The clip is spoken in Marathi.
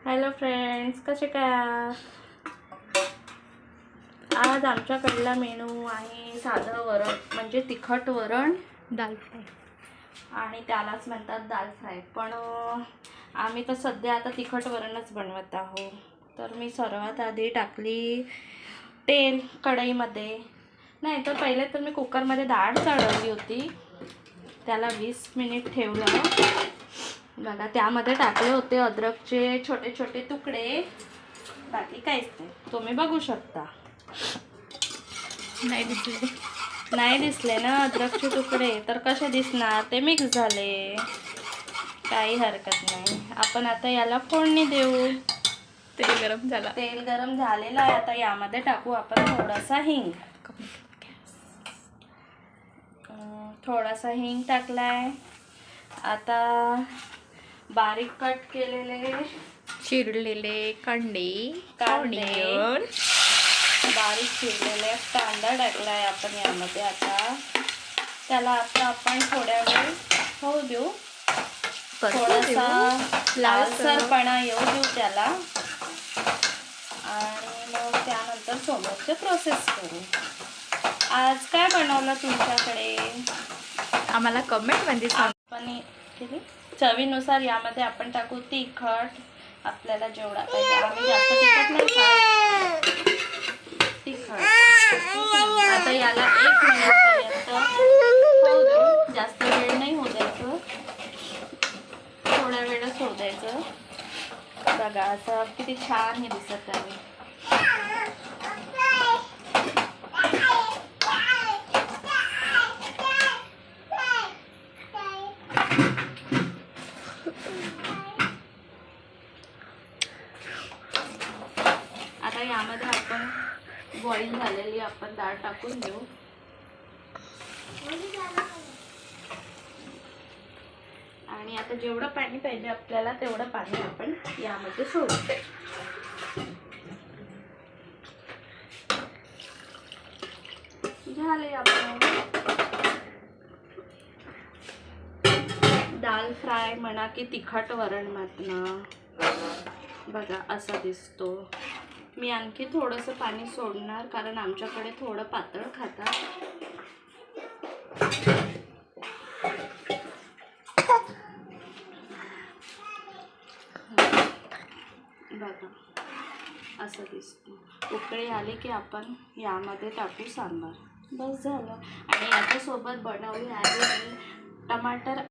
हॅलो फ्रेंड्स, कसे काय आहात? आज आमच्याकडला मेनू आहे साधं वरण, म्हणजे तिखट वरण, दाल फ्राय. आणि त्यालाच म्हणतात दाल फ्राय. पण आम्ही तर सध्या आता तिखट वरणच बनवत आहोत. तर मी सर्वात आधी टाकली तेल कढईमध्ये. नाही तर पहिले तर मी कुकरमध्ये डाळ चढवली होती, त्याला 20 मिनिट ठेवलं. बघा, त्यामध्ये टाकले होते अद्रकचे छोटे छोटे तुकडे, बाकी काहीच नाही. तुम्ही बघू शकता. नाही दिसले ना अद्रकचे तुकडे, तर कसे दिसणार? ते मिक्स झाले, काही हरकत नाही. आपण आता याला फोडणी देऊ. तेल गरम झालेलं आहे. आता यामध्ये टाकू आपण थोडासा हिंग. थोडासा हिंग टाकलाय. आता बारीक कट केलेले चिरलेले कांदे, बारीक चिरलेले कांदा टाकलाय आपण यामध्ये. आता त्याला आपण थोड्या वेळ होऊ देऊ, थोडासा लालसरपणा येऊ देऊ त्याला, आणि मग त्यानंतर सोबतचे प्रोसेस करू. आज काय बनवलं तुमच्याकडे? आम्हाला कमेंटमध्ये सांगा. आपण केली चवीनुसार यामध्ये आपण टाकू तिखट, आपल्याला जेवढा पाहिजे. आम्ही जास्त तिखट नाही खात. तिखट. आता याला 1 मिनिटपर्यंत होऊ देऊ. जास्त वेळ नाही होऊ द्यायचं, थोड्या वेळच होऊ द्यायचं. बघा, असं किती छान हे दिसत आहे. आता यामध्ये आपण बॉईल झालेली आपण डाळ टाकून देऊ. आणि आता जेवढं पाणी पाहिजे आपल्याला तेवढं पाणी आपण यामध्ये सोडू. झाले आपण दाल फ्राय म्हणा की तिखट वरण मधनं. बघा, असा दिसतो. मी आणखी थोडंसं पाणी सोडणार, कारण आमच्याकडे थोडं पातळ खातात. बघा, असं दिसतं. उकळी आली की आपण यामध्ये टाकू सांबार. बस झालं. आणि याच्यासोबत बनवली आहे मी टमाटर